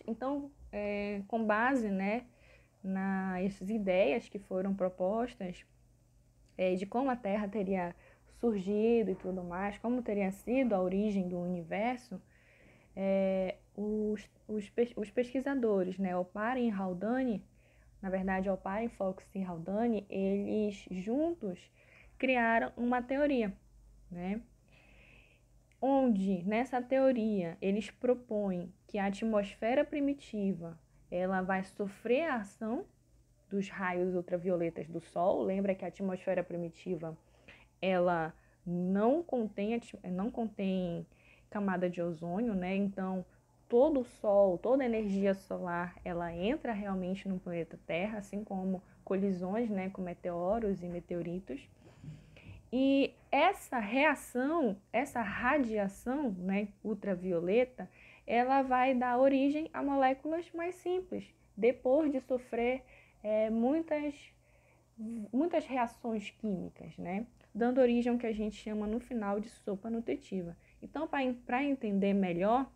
Então, com base, né, nas ideias que foram propostas, de como a Terra teria surgido e tudo mais, como teria sido a origem do universo, os pesquisadores, né, Oparin e Haldane, na verdade, Oparin, Fox e Haldane, eles juntos criaram uma teoria, né, onde nessa teoria eles propõem que a atmosfera primitiva ela vai sofrer a ação dos raios ultravioletas do Sol. Lembra que a atmosfera primitiva ela não contém camada de ozônio, né? Então todo o Sol, toda a energia solar, ela entra realmente no planeta Terra, assim como colisões, né, com meteoros e meteoritos. E essa reação, essa radiação, né, ultravioleta, ela vai dar origem a moléculas mais simples, depois de sofrer muitas reações químicas, né, dando origem ao que a gente chama no final de sopa nutritiva. Então, para entender melhor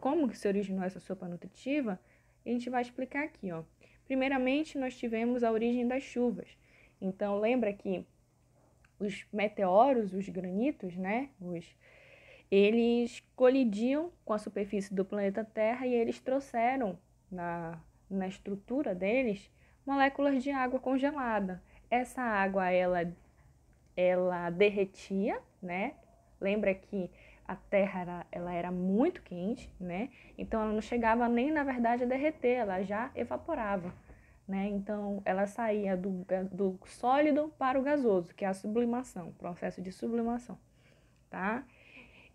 como que se originou essa sopa nutritiva, a gente vai explicar aqui, ó. Primeiramente, nós tivemos a origem das chuvas. Então, lembra que os meteoros, os granitos, né, eles colidiam com a superfície do planeta Terra e eles trouxeram na estrutura deles moléculas de água congelada. Essa água, ela derretia, né? Lembra que a Terra ela era muito quente, né? Então ela não chegava nem, na verdade, a derreter, ela já evaporava, né? Então ela saía do sólido para o gasoso, que é a sublimação, processo de sublimação, tá?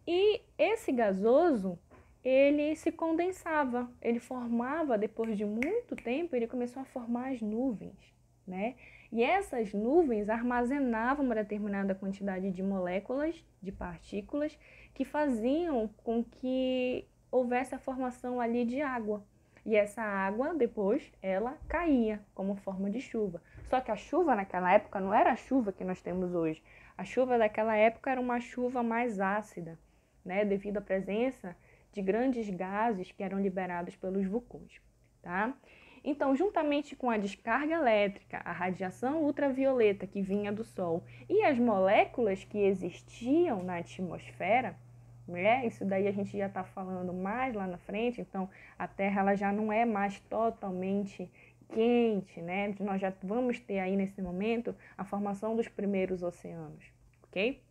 E esse gasoso, ele se condensava, ele formava, depois de muito tempo, ele começou a formar as nuvens, né? E essas nuvens armazenavam uma determinada quantidade de moléculas, de partículas, que faziam com que houvesse a formação ali de água. E essa água, depois, ela caía como forma de chuva. Só que a chuva naquela época não era a chuva que nós temos hoje. A chuva daquela época era uma chuva mais ácida, né, devido à presença de grandes gases que eram liberados pelos vulcões, tá? Então, juntamente com a descarga elétrica, a radiação ultravioleta que vinha do Sol e as moléculas que existiam na atmosfera, né? Isso daí a gente já está falando mais lá na frente, então a Terra ela já não é mais totalmente quente, né? Nós já vamos ter aí nesse momento a formação dos primeiros oceanos, ok?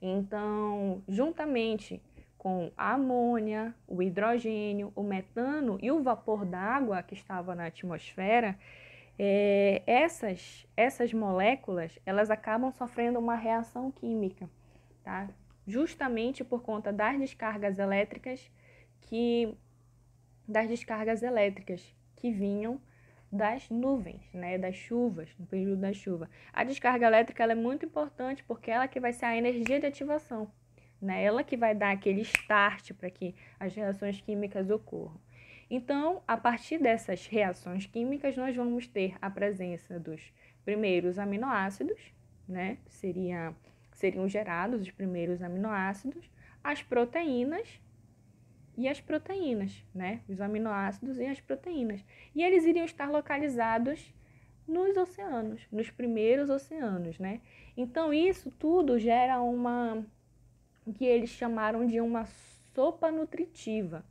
Então, juntamente com a amônia, o hidrogênio, o metano e o vapor d'água que estava na atmosfera, essas moléculas elas acabam sofrendo uma reação química, tá? Justamente por conta das descargas elétricas que vinham das nuvens, né, das chuvas, no período da chuva. A descarga elétrica ela é muito importante porque ela que vai ser a energia de ativação, né? Ela que vai dar aquele start para que as reações químicas ocorram. Então, a partir dessas reações químicas, nós vamos ter a presença dos primeiros aminoácidos, né? Seriam gerados os primeiros aminoácidos, as proteínas e as proteínas, né? Os aminoácidos e as proteínas. E eles iriam estar localizados nos oceanos, nos primeiros oceanos, né? Então, isso tudo gera o que eles chamaram de uma sopa nutritiva,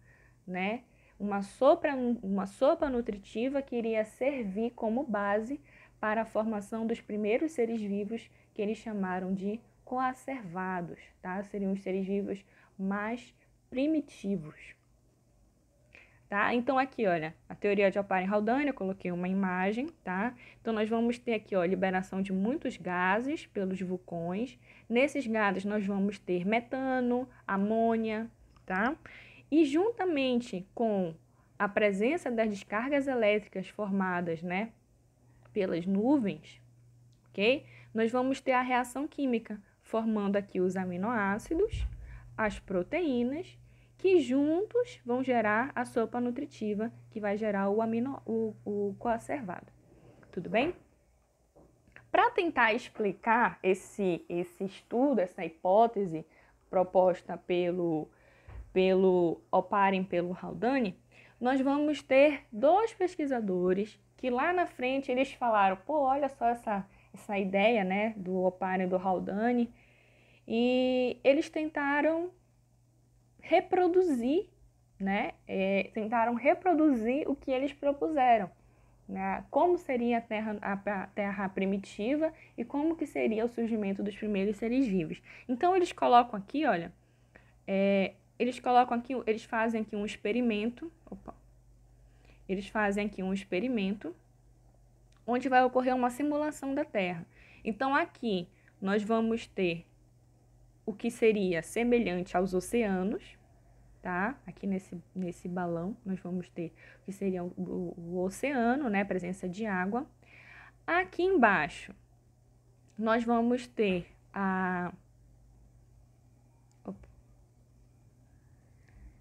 né? Uma sopa nutritiva que iria servir como base para a formação dos primeiros seres vivos que eles chamaram de coacervados, tá? Seriam os seres vivos mais primitivos, tá? Então aqui, olha, a teoria de Oparin-Haldane, eu coloquei uma imagem, tá? Então nós vamos ter aqui, ó, liberação de muitos gases pelos vulcões. Nesses gases nós vamos ter metano, amônia, tá? E juntamente com a presença das descargas elétricas formadas, né, pelas nuvens, ok? Nós vamos ter a reação química, formando aqui os aminoácidos, as proteínas, que juntos vão gerar a sopa nutritiva, que vai gerar o coacervado. Tudo bem? Para tentar explicar esse estudo, essa hipótese, proposta pelo Oparin e pelo Haldane, nós vamos ter dois pesquisadores que lá na frente eles falaram, pô, olha só essa ideia, né, do Oparin e do Haldane, e eles tentaram reproduzir, né, tentaram reproduzir o que eles propuseram, né, como seria a terra primitiva e como que seria o surgimento dos primeiros seres vivos. Então eles colocam aqui, olha, eles fazem aqui um experimento, eles fazem aqui um experimento onde vai ocorrer uma simulação da Terra. Então aqui nós vamos ter o que seria semelhante aos oceanos, tá? Aqui nesse balão nós vamos ter o que seria o oceano, né? Presença de água. Aqui embaixo nós vamos ter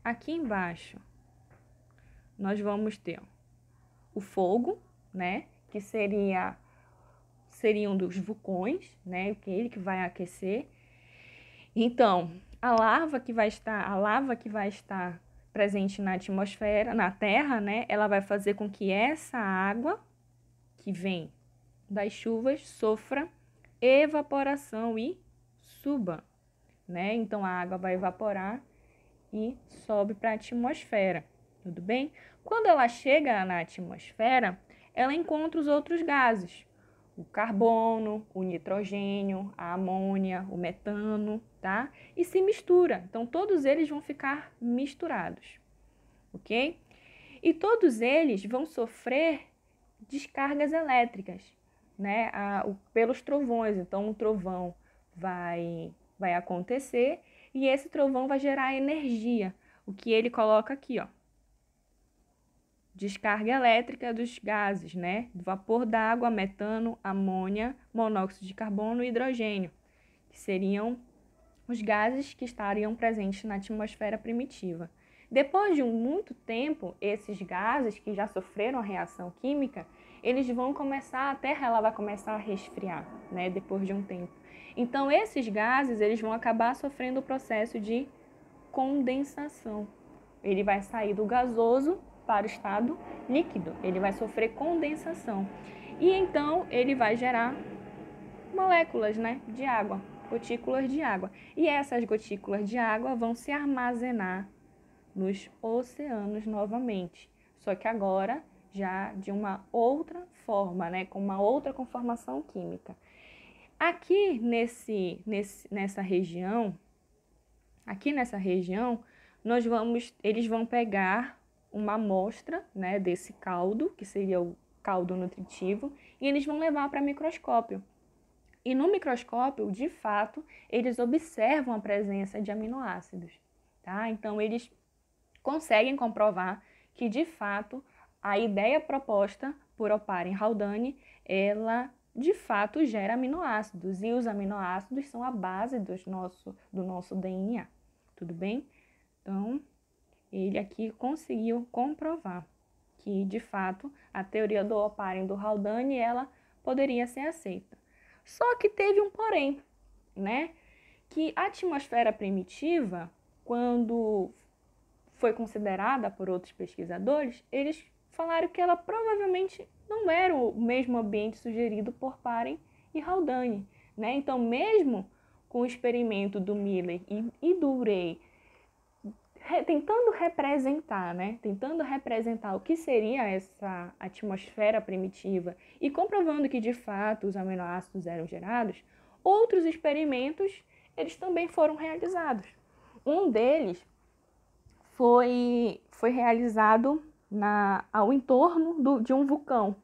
aqui embaixo nós vamos ter o fogo, né? Que seriam dos vulcões, né? Aquele que vai aquecer. Então, a lava que vai estar presente na atmosfera, na Terra, né? Ela vai fazer com que essa água que vem das chuvas sofra evaporação e suba, né? Então a água vai evaporar e sobe para a atmosfera, tudo bem? Quando ela chega na atmosfera, ela encontra os outros gases, o carbono, o nitrogênio, a amônia, o metano, tá? E se mistura. Então, todos eles vão ficar misturados, ok? E todos eles vão sofrer descargas elétricas, né? Pelos trovões. Então, um trovão vai acontecer e esse trovão vai gerar energia. O que ele coloca aqui, ó. Descarga elétrica dos gases, né? Do vapor d'água, metano, amônia, monóxido de carbono e hidrogênio, que seriam os gases que estariam presentes na atmosfera primitiva. Depois de muito tempo, esses gases que já sofreram a reação química, eles vão começar, a Terra ela vai começar a resfriar, né? Depois de um tempo. Então, esses gases, eles vão acabar sofrendo o processo de condensação. Ele vai sair do gasoso para o estado líquido, ele vai sofrer condensação. E então ele vai gerar moléculas, né, de água, gotículas de água. E essas gotículas de água vão se armazenar nos oceanos novamente. Só que agora já de uma outra forma, né, com uma outra conformação química. Aqui nessa região, eles vão pegar uma amostra, né, desse caldo, que seria o caldo nutritivo, e eles vão levar para microscópio. E no microscópio, de fato, eles observam a presença de aminoácidos, tá? Então, eles conseguem comprovar que, de fato, a ideia proposta por Oparin e Haldane, ela, de fato, gera aminoácidos, e os aminoácidos são a base do nosso DNA, tudo bem? Então, ele aqui conseguiu comprovar que, de fato, a teoria do Oparin e do Haldane, ela poderia ser aceita. Só que teve um porém, né? Que a atmosfera primitiva, quando foi considerada por outros pesquisadores, eles falaram que ela provavelmente não era o mesmo ambiente sugerido por Oparin e Haldane, né? Então, mesmo com o experimento do Miller e do Urey, tentando representar, né? Tentando representar o que seria essa atmosfera primitiva e comprovando que, de fato, os aminoácidos eram gerados, outros experimentos, eles também foram realizados. Um deles foi realizado ao entorno de um vulcão,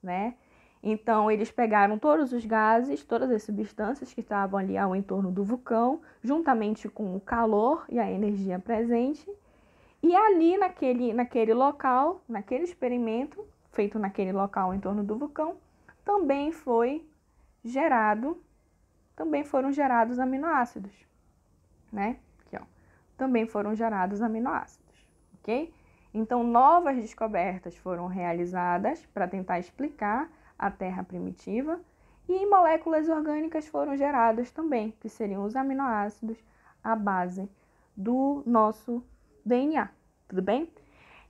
né? Então, eles pegaram todos os gases, todas as substâncias que estavam ali ao entorno do vulcão, juntamente com o calor e a energia presente, e ali naquele local, naquele experimento feito naquele local em torno do vulcão, também foram gerados aminoácidos, né? Aqui, ó. Também foram gerados aminoácidos, ok? Então, novas descobertas foram realizadas para tentar explicar a Terra primitiva, e moléculas orgânicas foram geradas também, que seriam os aminoácidos, a base do nosso DNA, tudo bem?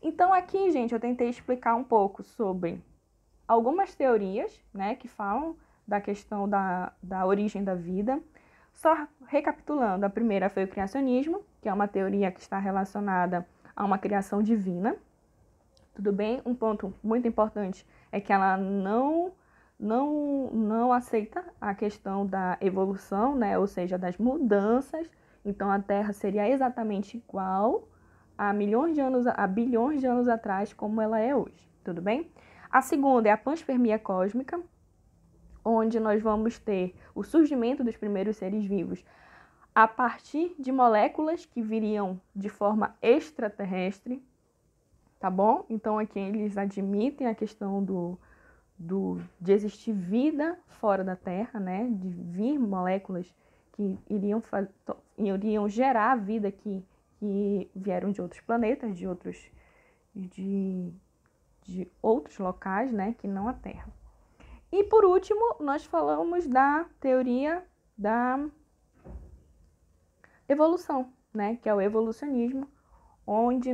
Então aqui, gente, eu tentei explicar um pouco sobre algumas teorias, né, que falam da questão da origem da vida. Só recapitulando, a primeira foi o criacionismo, que é uma teoria que está relacionada a uma criação divina. Tudo bem? Um ponto muito importante é que ela não aceita a questão da evolução, né? Ou seja, das mudanças. Então, a Terra seria exatamente igual a bilhões de anos atrás, como ela é hoje. Tudo bem? A segunda é a panspermia cósmica, onde nós vamos ter o surgimento dos primeiros seres vivos a partir de moléculas que viriam de forma extraterrestre, tá bom? Então aqui eles admitem a questão de existir vida fora da Terra, né? De vir moléculas que iriam gerar a vida que vieram de outros planetas, de outros locais, né? Que não a Terra. E por último, nós falamos da teoria da evolução, né? Que é o evolucionismo, onde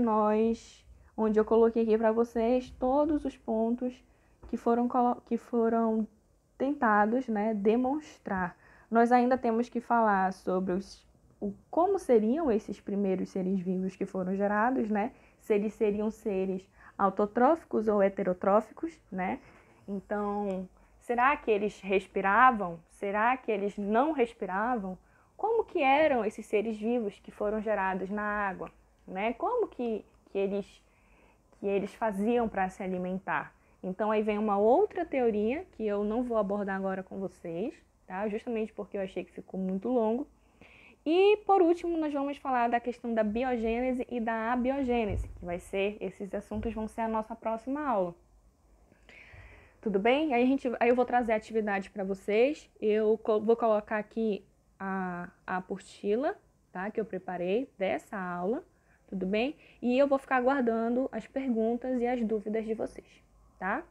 eu coloquei aqui para vocês todos os pontos que foram tentados, né, demonstrar. Nós ainda temos que falar sobre como seriam esses primeiros seres vivos que foram gerados, né? Se eles seriam seres autotróficos ou heterotróficos, né? Então, será que eles respiravam? Será que eles não respiravam? Como que eram esses seres vivos que foram gerados na água, né? Como que eles faziam para se alimentar? Então aí vem uma outra teoria que eu não vou abordar agora com vocês, tá? Justamente porque eu achei que ficou muito longo. E por último, nós vamos falar da questão da biogênese e da abiogênese, que esses assuntos vão ser a nossa próxima aula. Tudo bem? Aí eu vou trazer atividade para vocês. Eu vou colocar aqui a apostila, tá? Que eu preparei dessa aula, tudo bem? E eu vou ficar aguardando as perguntas e as dúvidas de vocês, tá?